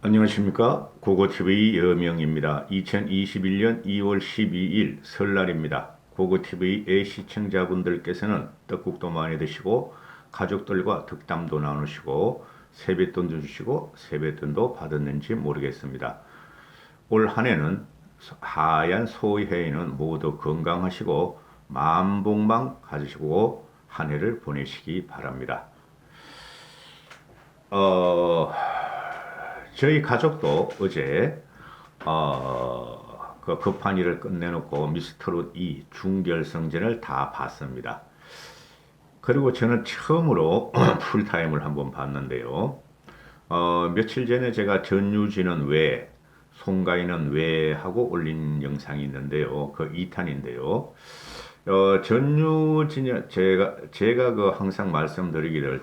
안녕하십니까. 고고TV 여명입니다. 2021년 2월 12일 설날입니다. 고고TV의 시청자분들께서는 떡국도 많이 드시고 가족들과 덕담도 나누시고 세뱃돈도 주시고 세뱃돈도 받았는지 모르겠습니다. 올 한해는 하얀 소해에는 모두 건강하시고 만복만 가지시고 한 해를 보내시기 바랍니다. 어, 저희 가족도 어제 그 급한 일을 끝내놓고 미스터롯 2 준결승전을 다 봤습니다. 그리고 저는 처음으로 풀타임을 한번 봤는데요. 며칠 전에 제가 전유진은 왜, 송가인은 왜 하고 올린 영상이 있는데요. 그 2탄인데요. 전유진, 제가 그 항상 말씀드리기를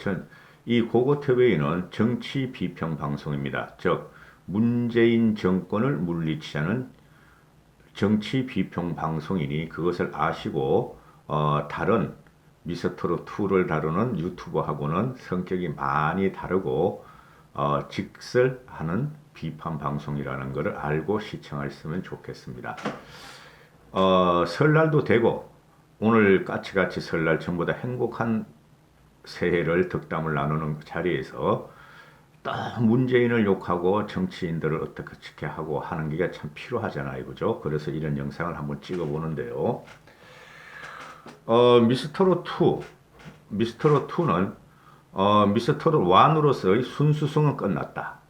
이 고고TV는 정치 비평 방송입니다. 즉, 문재인 정권을 물리치자는 정치 비평 방송이니 그것을 아시고, 다른 미스터롯2를 다루는 유튜버하고는 성격이 많이 다르고, 직설하는 비판 방송이라는 것을 알고 시청하셨으면 좋겠습니다. 설날도 되고, 오늘 까치같이 설날 전부 다 행복한 새해를 덕담을 나누는 자리에서 또 문재인을 욕하고 정치인들을 어떻게 하고 하는 게 참 필요하잖아요. 그죠? 그래서 이런 영상을 한번 찍어보는데요. 미스터롯2는 미스터롯 1으로서의 순수성은 끝났다.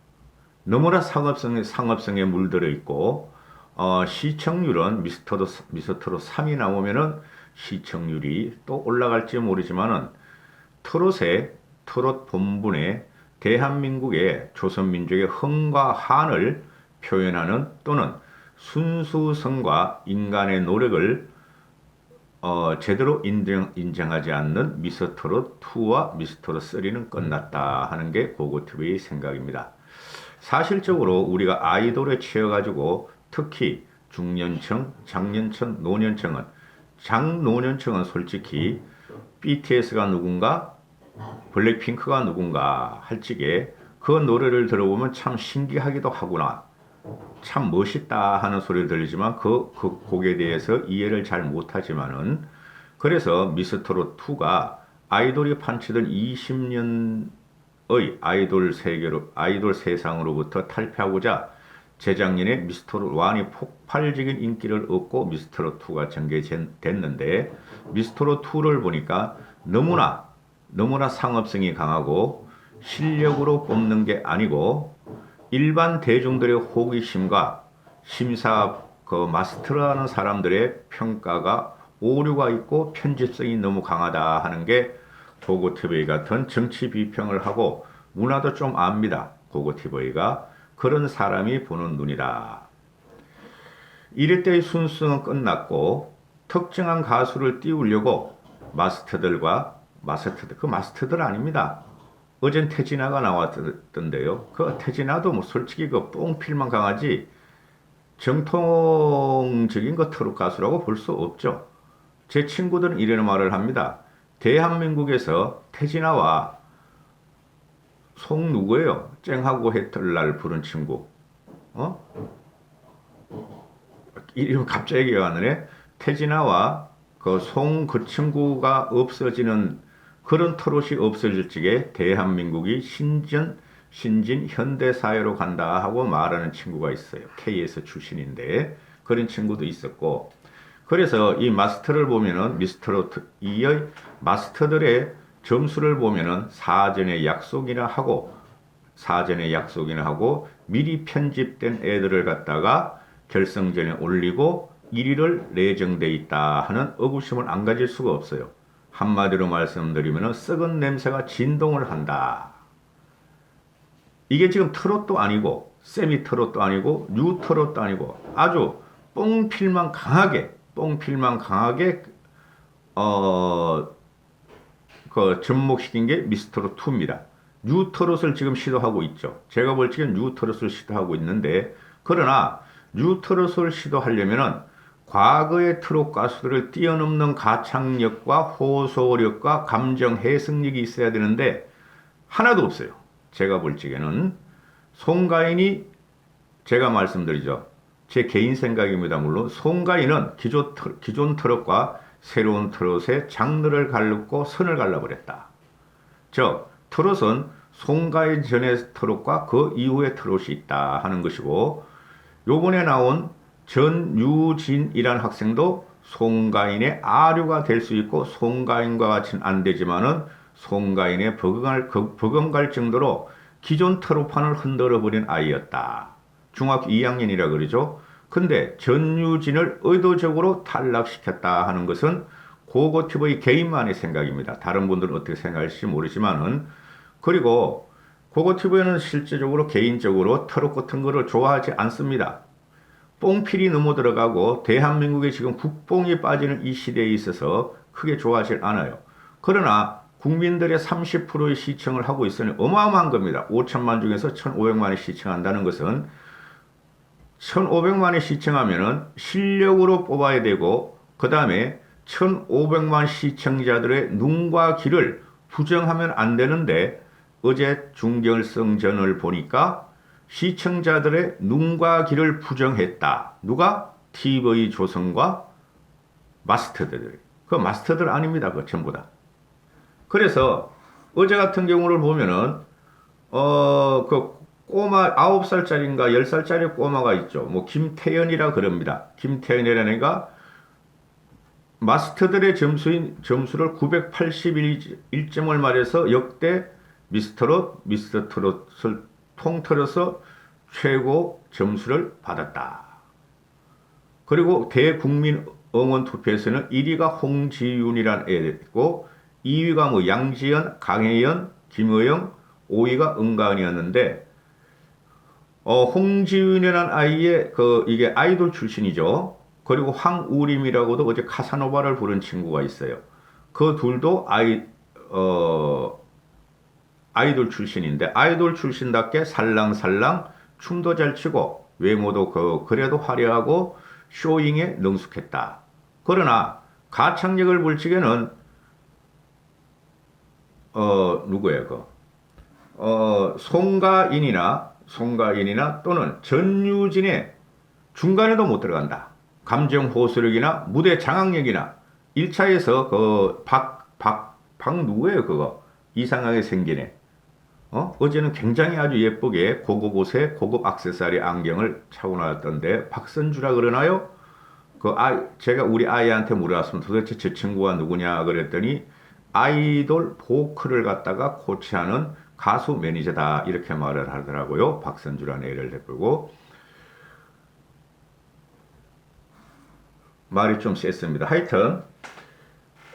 너무나 상업성에 물들어 있고, 시청률은 미스터롯 3이 나오면은 시청률이 또 올라갈지 모르지만은 트롯 본분에 대한민국의 조선민족의 흥과 한을 표현하는 또는 순수성과 인간의 노력을 제대로 인정하지 않는 미스터롯 2와 미스터롯 3는 끝났다 하는 게 고고TV의 생각입니다. 사실적으로 우리가 아이돌에 치여가지고 특히 중년층, 장년층, 장노년층은 솔직히 BTS가 누군가, 블랙핑크가 누군가 할 적에 그 노래를 들어보면 참 신기하기도 하구나, 참 멋있다 하는 소리를 들리지만 그 곡에 대해서 이해를 잘 못하지만은, 그래서 미스터롯2가 아이돌이 판치던 20년의 아이돌 세상으로부터 탈피하고자 재작년에 미스터롯 1이 폭발적인 인기를 얻고 미스터롯 2가 전개됐는데, 미스터롯 2를 보니까 너무나 상업성이 강하고 실력으로 뽑는 게 아니고 일반 대중들의 호기심과 심사 마스터라는 사람들의 평가가 오류가 있고 편집성이 너무 강하다 하는 게 고고TV 같은 정치 비평을 하고 문화도 좀 압니다. 고고TV가 그런 사람이 보는 눈이다. 이럴 때의 순수는 끝났고 특정한 가수를 띄우려고 마스터들 아닙니다. 어젠 태진아가 나왔던데요. 그 태진아도 뭐 솔직히 그 뽕필만 강하지 정통적인 그 트롯 가수라고 볼 수 없죠. 제 친구들은 이런 말을 합니다. 대한민국에서 태진아와 송 누구예요? 쨍하고 했던 날 부른 친구. 어? 이름 갑자기 기억 안 나네. 태진아와 그 친구가 없어지는 그런 트롯이 없어질 적에 대한민국이 신진 현대사회로 간다 하고 말하는 친구가 있어요. KS 출신인데 그런 친구도 있었고, 그래서 이 마스터를 보면은 미스터롯 2의 마스터들의 점수를 보면은 사전에 약속이나 하고 미리 편집된 애들을 갖다가 결승전에 올리고 1위를 내정돼 있다 하는 의구심을 안 가질 수가 없어요. 한마디로 말씀드리면 썩은 냄새가 진동을 한다. 이게 지금 트롯도 아니고 세미 트롯도 아니고 뉴 트롯도 아니고 아주 뽕필만 강하게 접목시킨 게 미스터롯 2입니다. 뉴 트롯을 지금 시도하고 있죠. 제가 볼 적엔 뉴 트롯을 시도하고 있는데, 그러나 뉴 트롯을 시도하려면은 과거의 트롯 가수들을 뛰어넘는 가창력과 호소력과 감정 해석력이 있어야 되는데 하나도 없어요. 제가 볼 적에는 송가인이 제가 말씀드리죠. 제 개인 생각입니다. 물론 송가인은 기존 트롯과 새로운 트롯의 장르를 갈르고 선을 갈라버렸다. 즉 트롯은 송가인 전의 트롯과 그 이후의 트롯이 있다 하는 것이고, 요번에 나온 전유진이라는 학생도 송가인의 아류가 될 수 있고 송가인과 같이는 안 되지만은 송가인에 버금갈 정도로 기존 트롯판을 흔들어버린 아이였다. 중학교 2학년이라 그러죠. 근데 전유진을 의도적으로 탈락시켰다 하는 것은 고고TV의 개인만의 생각입니다. 다른 분들은 어떻게 생각할지 모르지만은, 그리고 고고TV는 실제적으로 개인적으로 트롯 같은 거를 좋아하지 않습니다. 뽕필이 넘어 들어가고 대한민국에 지금 국뽕이 빠지는 이 시대에 있어서 크게 좋아하지 않아요. 그러나 국민들의 30%의 시청을 하고 있으니 어마어마한 겁니다. 5천만 중에서 1,500만이 시청한다는 것은 1,500만이 시청하면은 실력으로 뽑아야 되고, 그 다음에 1,500만 시청자들의 눈과 귀를 부정하면 안 되는데, 어제 중결승전을 보니까 시청자들의 눈과 귀를 부정했다. 누가? TV조선과 마스터들. 그 마스터들 아닙니다. 그 전부 다. 그래서 어제 같은 경우를 보면은 그 꼬마 9살짜리인가 10살짜리 꼬마가 있죠. 뭐 김태연이라 그럽니다. 김태연이라는 애가 마스터들의 점수를 981점을 말해서 역대 미스터 트롯을 통틀어서 최고 점수를 받았다. 그리고 대국민 응원 투표에서는 1위가 홍지윤이라는 애였고, 2위가 뭐 양지연, 강혜연, 김의영, 5위가 은가은이었는데, 홍지윤이라는 아이의 이게 아이돌 출신이죠. 그리고 황우림이라고도 어제 카사노바를 부른 친구가 있어요. 그 둘도 아이돌 출신인데, 아이돌 출신답게 살랑살랑 춤도 잘 추고 외모도 그래도 화려하고 쇼잉에 능숙했다. 그러나 가창력을 볼 적에는 누구예요? 송가인이나 또는 전유진의 중간에도 못 들어간다. 감정 호소력이나 무대 장악력이나 1차에서 박 누구예요? 그거 이상하게 생기네. 어제는 굉장히 아주 예쁘게 고급 옷에 고급 액세서리 안경을 차고 나왔던데 박선주라 그러나요? 제가 우리 아이한테 물어봤으면 도대체 저 친구가 누구냐 그랬더니 아이돌 보컬을 갖다가 코치하는 가수 매니저다 이렇게 말을 하더라고요. 박선주라는 애를 대표고. 말이 좀 셌습니다. 하여튼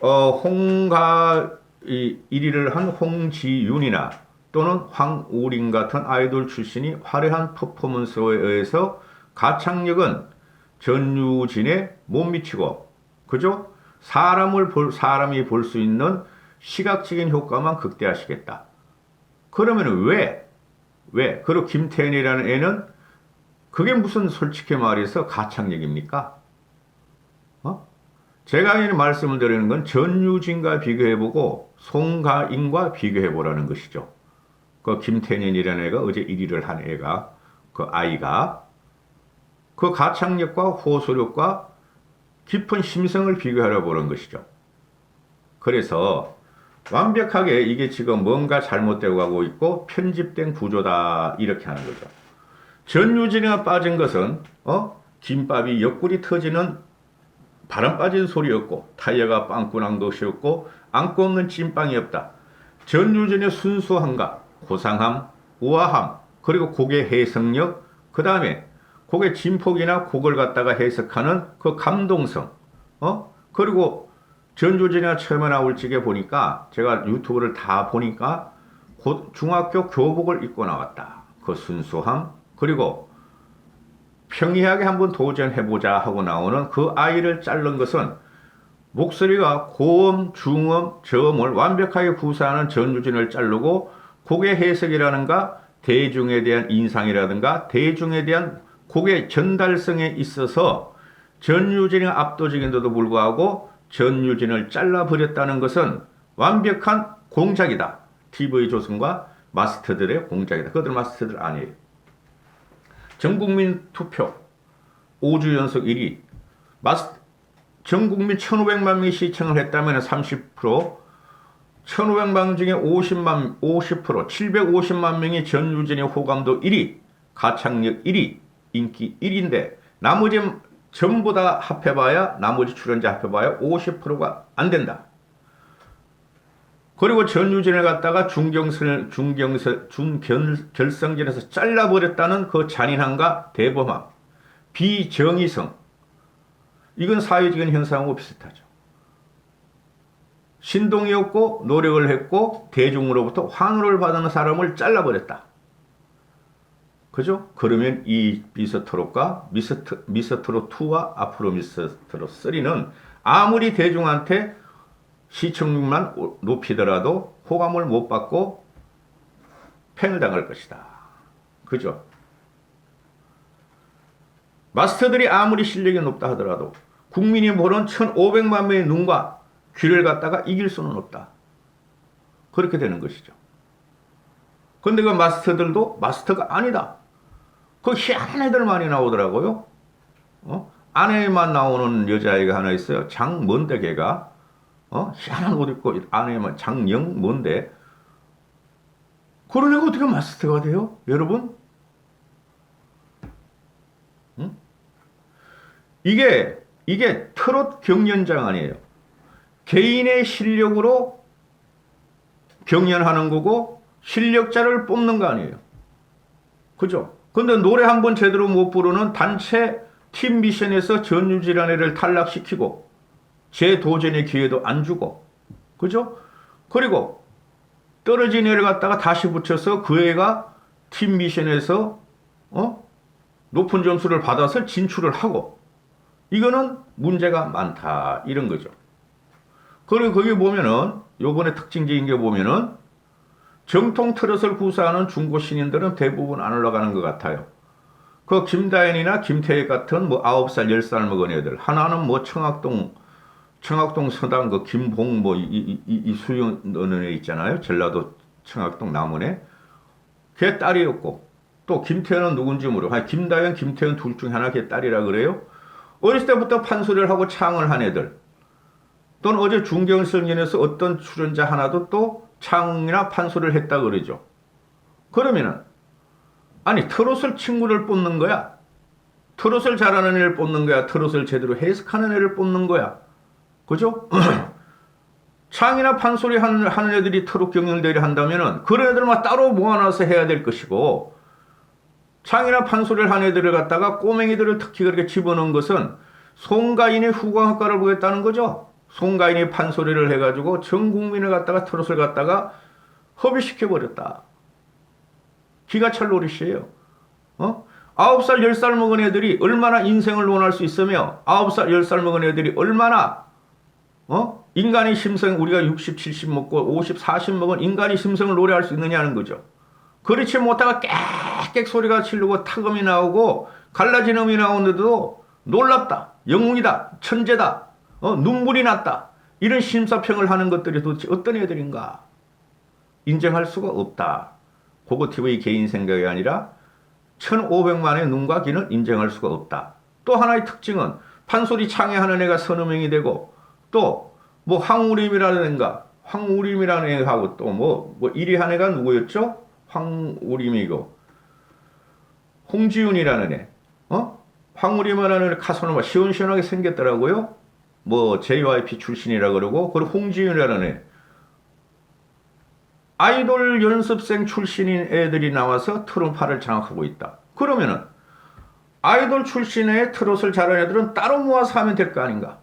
1위를 한 홍지윤이나 또는 황우림 같은 아이돌 출신이 화려한 퍼포먼스에 의해서 가창력은 전유진에 못 미치고, 그죠? 사람이 볼 수 있는 시각적인 효과만 극대화시켰다. 그러면 왜? 그리고 김태현이라는 애는 그게 무슨 솔직히 말해서 가창력입니까? 제가 말씀을 드리는 건 전유진과 비교해보고 송가인과 비교해보라는 것이죠. 그 김태년이라는 애가 어제 1위를 한 애가, 그 아이가 그 가창력과 호소력과 깊은 심성을 비교하려 보는 것이죠. 그래서 완벽하게 이게 지금 뭔가 잘못되고 가고 있고 편집된 구조다 이렇게 하는 거죠. 전유진이가 빠진 것은 김밥이 옆구리 터지는 바람 빠진 소리였고 타이어가 빵꾸 난 것이었고 안고 없는 찐빵이 없다. 전유진의 순수함과 고상함, 우아함, 그리고 곡의 해석력, 그 다음에 곡의 진폭이나 곡을 갖다가 해석하는 그 감동성, 그리고 전유진이가 처음에 나올 적에 보니까 제가 유튜브를 다 보니까 중학교 교복을 입고 나왔다. 그 순수함, 그리고 평이하게 한번 도전해보자 하고 나오는 그 아이를 자른 것은 목소리가 고음, 중음, 저음을 완벽하게 구사하는 전유진을 자르고 곡의 해석이라든가 대중에 대한 인상이라든가 대중에 대한 곡의 전달성에 있어서 전유진이 압도적인데도 불구하고 전유진을 잘라버렸다는 것은 완벽한 공작이다. TV조선과 마스터들의 공작이다. 그들 마스터들 아니에요. 전국민 투표 5주 연속 1위. 전국민 1,500만 명이 시청을 했다면 30%, 1,500만 중에 50%, 750만 명이 전유진의 호감도 1위, 가창력 1위, 인기 1위인데 나머지 전부 다 합해봐야, 나머지 출연자 합해봐야 50%가 안 된다. 그리고 전유진을 갖다가 준결승전에서 잘라버렸다는 그 잔인함과 대범함, 비정의성, 이건 사회적인 현상하고 비슷하죠. 신동이 없고 노력을 했고 대중으로부터 환호를 받는 사람을 잘라버렸다. 그죠? 그러면 이 미스터롯과 미스터롯2와 앞으로 미스터롯3는 아무리 대중한테 시청률만 높이더라도 호감을 못 받고 팽을 당할 것이다. 그죠? 마스터들이 아무리 실력이 높다 하더라도 국민이 보는 1,500만 명의 눈과 귀를 갖다가 이길 수는 없다. 그렇게 되는 것이죠. 근데 그 마스터들도 마스터가 아니다. 그 희한한 애들 많이 나오더라고요. 아내만 나오는 여자아이가 하나 있어요. 장뭔데 걔가. 희한한 옷 입고 아내만 장영 뭔데. 그런 애가 어떻게 마스터가 돼요? 여러분? 응? 이게 트롯 경연장 아니에요. 개인의 실력으로 경연하는 거고 실력자를 뽑는 거 아니에요. 그죠? 근데 노래 한 번 제대로 못 부르는 단체 팀 미션에서 전유진이라는 애를 탈락시키고 재도전의 기회도 안 주고, 그죠? 그리고 떨어진 애를 갖다가 다시 붙여서 그 애가 팀 미션에서 높은 점수를 받아서 진출을 하고, 이거는 문제가 많다 이런 거죠. 그리고 거기 보면은 요번에 특징적인 게 보면은 정통 트롯을 구사하는 중고 신인들은 대부분 안 올라가는 것 같아요. 그 김다현이나 김태희 같은 뭐 9살, 10살 먹은 애들, 하나는 뭐 청학동 서당 그 김봉 뭐 이수영 어느 애 있잖아요. 전라도 청학동 남원에 걔 딸이었고, 또 김태현은 누군지 모르고, 김다현, 김태현 둘 중에 하나 걔 딸이라 그래요. 어렸을 때부터 판소리를 하고 창을 한 애들, 또는 어제 중경설전에서 어떤 출연자 하나도 또 창이나 판소리를 했다 그러죠. 그러면은 아니 트롯을 친구를 뽑는 거야? 트롯을 잘하는 애를 뽑는 거야? 트롯을 제대로 해석하는 애를 뽑는 거야? 그죠? 창이나 판소리 하는 애들이 트롯 경연대회를 한다면은 그런 애들만 따로 모아놔서 해야 될 것이고, 창이나 판소리를 한 애들을 갖다가 꼬맹이들을 특히 그렇게 집어넣은 것은 송가인의 후광학과를 보겠다는 거죠. 송가인이 판소리를 해가지고 전 국민을 갖다가 트롯을 갖다가 허비시켜버렸다. 기가 찰 노릇이에요. 9살, 10살 먹은 애들이 얼마나 인생을 논할 수 있으며, 9살, 10살 먹은 애들이 얼마나 인간의 심성, 우리가 60, 70 먹고 50, 40 먹은 인간의 심성을 노래할 수 있느냐는 거죠. 그렇지 못하가 깨깨 소리가 치르고 타금이 나오고 갈라진 음이 나오는데도 놀랍다, 영웅이다, 천재다, 눈물이 났다, 이런 심사평을 하는 것들이 도대체 어떤 애들인가 인정할 수가 없다. 고고TV 개인 생각이 아니라 1,500만의 눈과 귀는 인정할 수가 없다. 또 하나의 특징은 판소리 창의하는 애가 서너 명이 되고, 또 뭐 황우림이라는 애하고 또 뭐 1위 한 애가 누구였죠? 황우림이고 홍지윤이라는 애, 황우림이라는 애 가수는 막 시원시원하게 생겼더라고요. 뭐 JYP 출신이라 그러고, 그리고 홍지윤이라는 애 아이돌 연습생 출신인 애들이 나와서 트롯파를 장악하고 있다. 그러면은 아이돌 출신의 트롯을 잘하는 애들은 따로 모아서 하면 될 거 아닌가?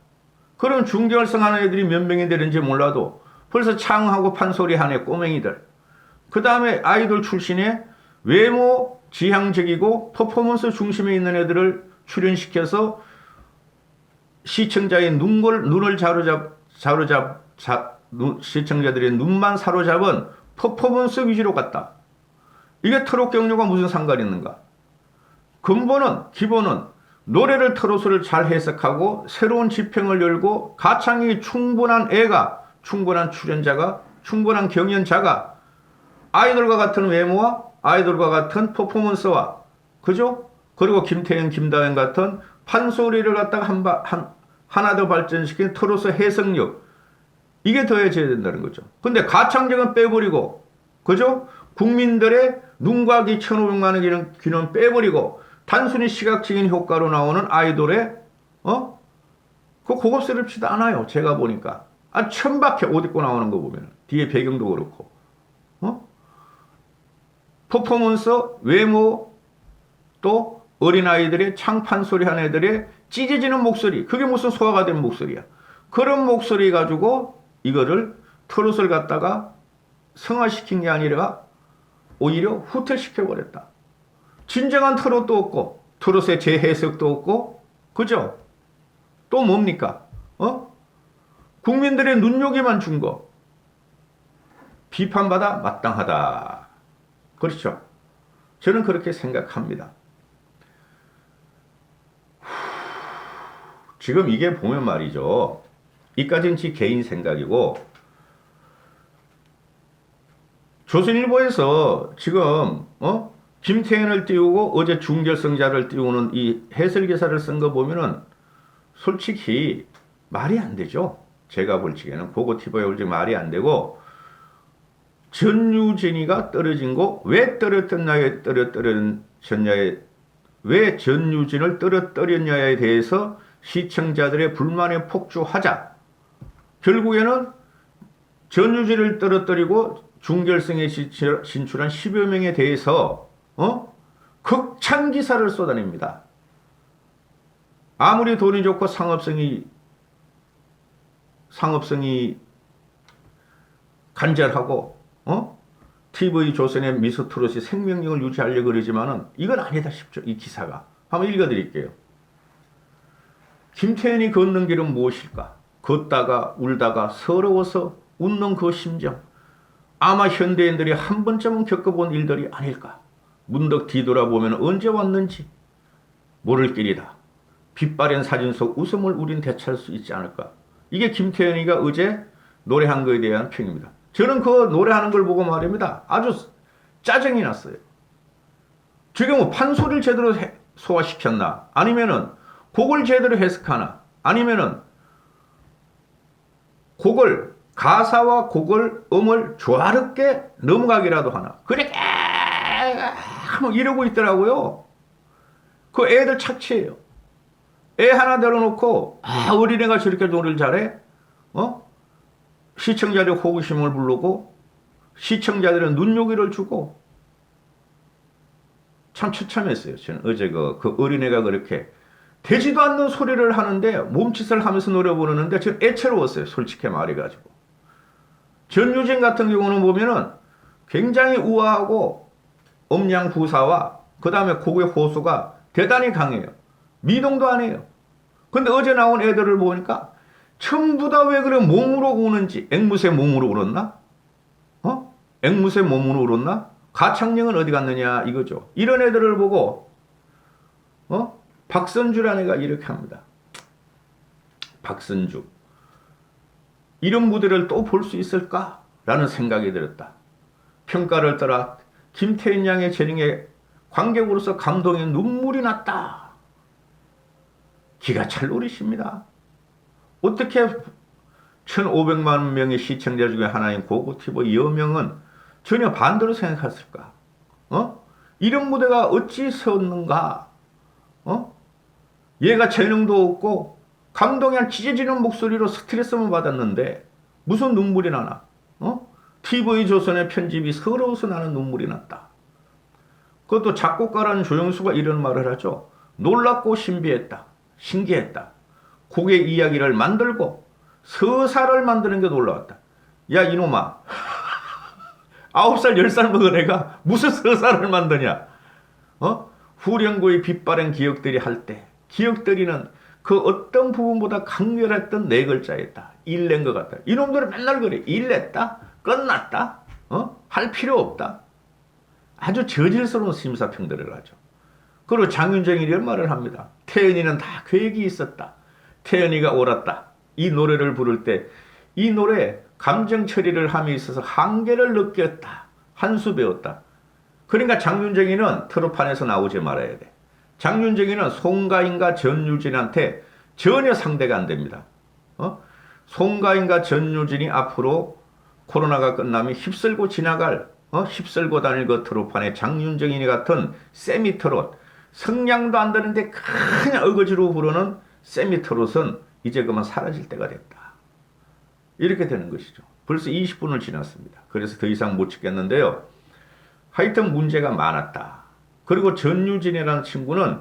그럼 중결승 하는 애들이 몇 명이 되는지 몰라도 벌써 창하고 판소리 하는 꼬맹이들, 그 다음에 아이돌 출신의 외모 지향적이고 퍼포먼스 중심에 있는 애들을 출연시켜서 시청자의 눈을 시청자들의 눈만 사로잡은 퍼포먼스 위주로 갔다. 이게 트롯 경륜과 무슨 상관이 있는가? 기본은 노래를 트롯을 잘 해석하고 새로운 지평을 열고 가창이 충분한 애가, 충분한 출연자가, 충분한 경연자가 아이돌과 같은 외모와 아이돌과 같은 퍼포먼스와, 그죠? 그리고 김태현, 김다현 같은 판소리를 갖다가 하나 더 발전시킨 트로트 해석력, 이게 더해져야 된다는 거죠. 근데 가창력은 빼버리고, 그죠? 국민들의 눈과 귀 1,500만 원 귀는 빼버리고 단순히 시각적인 효과로 나오는 아이돌의 그 고급스럽지도 않아요. 제가 보니까 천박해. 옷 입고 나오는 거 보면 뒤에 배경도 그렇고 퍼포먼스, 외모, 또 어린아이들의 창판 소리 한 애들의 찢어지는 목소리, 그게 무슨 소화가 된 목소리야. 그런 목소리 가지고 이거를 트롯을 갖다가 성화시킨 게 아니라 오히려 후퇴시켜버렸다. 진정한 트롯도 없고 트롯의 재해석도 없고, 그죠? 또 뭡니까? 국민들의 눈요기만 준 거. 비판받아 마땅하다. 그렇죠? 저는 그렇게 생각합니다. 지금 이게 보면 말이죠. 이까지는 제 개인 생각이고, 조선일보에서 지금 김태현을 띄우고 어제 준결승자를 띄우는 이 해설 기사를 쓴 거 보면은 솔직히 말이 안 되죠. 제가 볼 적에는 고고 TV에 올 적 말이 안 되고, 전유진이가 떨어진 거 왜 떨어졌냐에 왜 전유진을 떨어뜨렸냐에 대해서 시청자들의 불만에 폭주하자 결국에는 전유진을 떨어뜨리고 중결승에 진출한 10여 명에 대해서 극찬 기사를 쏟아냅니다. 아무리 돈이 좋고 상업성이 간절하고 TV 조선의 미스트롯이 생명력을 유지하려고 그러지만은 이건 아니다 싶죠. 이 기사가. 한번 읽어드릴게요. 김태현이 걷는 길은 무엇일까? 걷다가 울다가 서러워서 웃는 그 심정. 아마 현대인들이 한 번쯤은 겪어본 일들이 아닐까. 문득 뒤돌아보면 언제 왔는지 모를 길이다. 빛바랜 사진 속 웃음을 우린 되찾을 수 있지 않을까. 이게 김태현이가 어제 노래한 거에 대한 평입니다. 저는 그 노래하는 걸 보고 말입니다. 아주 짜증이 났어요. 지금 뭐 판소리를 제대로 소화시켰나? 아니면은 곡을 제대로 해석하나? 아니면은 곡을, 가사와 곡을, 음을 조화롭게 넘어가기라도 하나? 그래, 뭐 이러고 있더라고요. 그 애들 착취예요. 애 하나 데려놓고, 어린애가 저렇게 노래를 잘해? 시청자들의 호기심을 부르고, 시청자들의 눈요기를 주고, 참 처참했어요. 저는 어제 그 어린애가 그렇게 되지도 않는 소리를 하는데 몸짓을 하면서 노래 부르는데 저는 애처로웠어요. 솔직히 말해가지고. 전유진 같은 경우는 보면은 굉장히 우아하고 음량 구사와 그 다음에 곡의 호수가 대단히 강해요. 미동도 안 해요. 근데 어제 나온 애들을 보니까 전부 다 왜 그래 몸으로 우는지. 앵무새 몸으로 울었나? 앵무새 몸으로 울었나? 가창력은 어디 갔느냐 이거죠. 이런 애들을 보고 박선주라는 애가 이렇게 합니다. 박선주. 이런 무대를 또 볼 수 있을까? 라는 생각이 들었다. 평가를 떠나 김태현 양의 재능에 관객으로서 감동의 눈물이 났다. 기가 찰 노리십니다. 어떻게 1,500만 명의 시청자 중에 하나인 고고티브 여명은 전혀 반대로 생각했을까? 이런 무대가 어찌 섰는가? 얘가 재능도 없고 감동이 한 찢어지는 목소리로 스트레스만 받았는데 무슨 눈물이 나나? TV 조선의 편집이 서러워서 나는 눈물이 났다. 그것도 작곡가라는 조영수가 이런 말을 하죠. 놀랍고 신비했다. 신기했다. 곡의 이야기를 만들고 서사를 만드는 게 놀라웠다. 야 이놈아. 9살 10살 먹은 애가 무슨 서사를 만드냐. 후령구의 빛바랜 기억들이 할 때 기억들이는 그 어떤 부분보다 강렬했던 네 글자였다. 일낸 것 같다. 이놈들은 맨날 그래. 일냈다? 끝났다? 할 필요 없다? 아주 저질스러운 심사평들을 하죠. 그리고 장윤정이 이런 말을 합니다. 태연이는 다 계획이 있었다. 태연이가 옳았다. 이 노래를 부를 때 이 노래 감정 처리를 함에 있어서 한계를 느꼈다. 한 수 배웠다. 그러니까 장윤정이는 트롯판에서 나오지 말아야 돼. 장윤정이는 송가인과 전유진한테 전혀 상대가 안 됩니다. 송가인과 전유진이 앞으로 코로나가 끝나면 휩쓸고 지나갈, 휩쓸고 다닐 그 트롯판에 장윤정이 같은 세미트롯, 성량도 안 되는데 그냥 어거지로 부르는 세미트롯은 이제 그만 사라질 때가 됐다. 이렇게 되는 것이죠. 벌써 20분을 지났습니다. 그래서 더 이상 못 찍겠는데요. 하여튼 문제가 많았다. 그리고 전유진이라는 친구는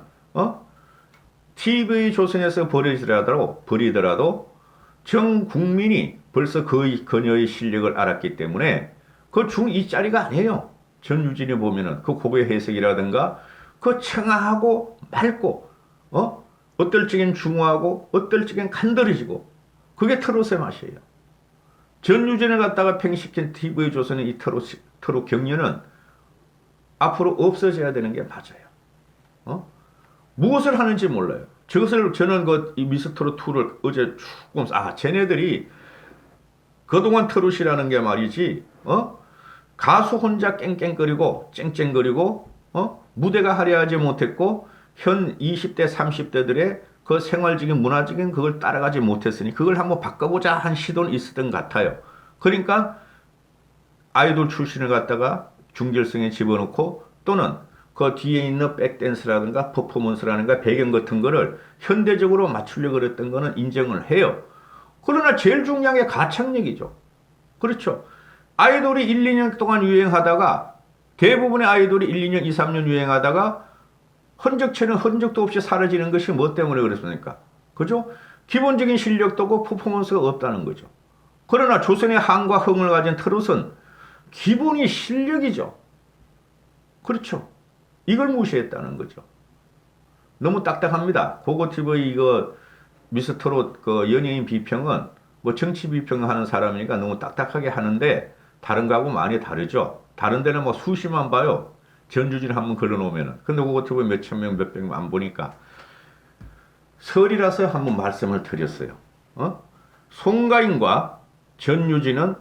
TV조선에서 버리더라도 전 국민이 벌써 그녀의 실력을 알았기 때문에 그 중2짜리가 아니에요. 전유진이 보면은 그 고개 해석이라든가 그 청아하고 맑고 어떨 적엔 중후하고 어떨 적엔 간드러지고 그게 트롯의 맛이에요. 전유진을 갖다가 팽식한 TV조선의 이 트롯 경연은 앞으로 없어져야 되는 게 맞아요. 무엇을 하는지 몰라요. 저는 이 미스트롯 2를 어제 쭉 보면서 쟤네들이 그동안 트롯이라는 게 말이지 가수 혼자 깽깽거리고 쨍쨍거리고 무대가 화려하지 못했고 현 20대 30대들의 그 생활적인 문화적인 그걸 따라가지 못했으니 그걸 한번 바꿔보자 한 시도는 있었던 것 같아요. 그러니까 아이돌 출신을 갖다가 중결성에 집어넣고 또는 그 뒤에 있는 백댄스라든가 퍼포먼스라든가 배경 같은 거를 현대적으로 맞추려고 그랬던 거는 인정을 해요. 그러나 제일 중요한 게 가창력이죠. 그렇죠. 아이돌이 1, 2년 동안 유행하다가 대부분의 아이돌이 1, 2년, 2, 3년 유행하다가 흔적도 없이 사라지는 것이 뭐 때문에 그랬습니까? 그죠? 기본적인 실력도 없고 퍼포먼스가 없다는 거죠. 그러나 조선의 한과 흥을 가진 트롯은 기본이 실력이죠. 그렇죠. 이걸 무시했다는 거죠. 너무 딱딱합니다. 고고TV 이거 미스트롯 그 연예인 비평은 뭐 정치 비평하는 사람이니까 너무 딱딱하게 하는데 다른 거하고 많이 다르죠. 다른 데는 뭐 수십만 봐요. 전주진 한번 걸러놓으면은. 근데 고고TV 몇천 명, 몇백 명 안 보니까. 설이라서 한번 말씀을 드렸어요. 송가인과 전유진은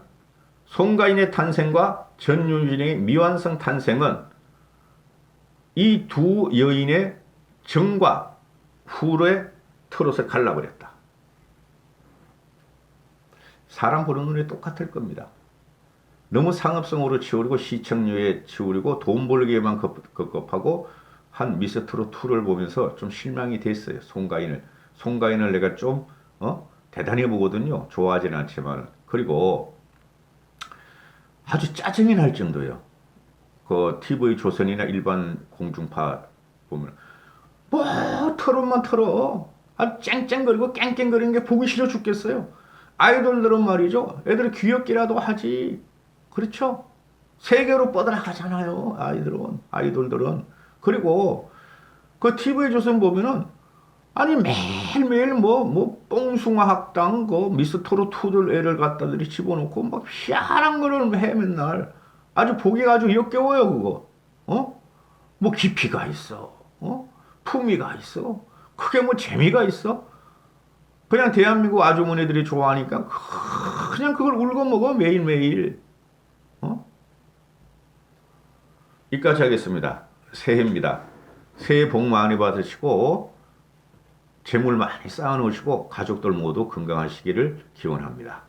송가인의 탄생과 전유진의 미완성 탄생은 이 두 여인의 정과 후의 트롯을 갈라버렸다. 사람 보는 눈에 똑같을 겁니다. 너무 상업성으로 치우리고 시청률에 치우리고 돈 벌기에만 급급하고 한 미스트롯 2를 보면서 좀 실망이 됐어요. 송가인을 내가 좀 대단히 보거든요. 좋아하지는 않지만. 그리고 아주 짜증이 날 정도예요. 그 TV 조선이나 일반 공중파 보면 뭐 트롯만 틀어. 쨍쨍거리고 깽깽거리는 게 보기 싫어 죽겠어요. 아이돌들은 말이죠. 애들이 귀엽기라도 하지. 그렇죠? 세계로 뻗어나가잖아요. 아이돌들은. 그리고 그 TV 조선 보면은 매일매일 뽕숭아 학당 그 미스트롯 2들 애를 갖다들이 집어넣고 막 희한한 거를 해 맨날. 아주 보기가 아주 역겨워요 그거. 뭐 깊이가 있어. 품위가 있어. 그게 뭐 재미가 있어? 그냥 대한민국 아주머니들이 좋아하니까 그냥 그걸 울고 먹어 매일매일. 여기까지 하겠습니다. 새해입니다. 새해 복 많이 받으시고 재물 많이 쌓아놓으시고 가족들 모두 건강하시기를 기원합니다.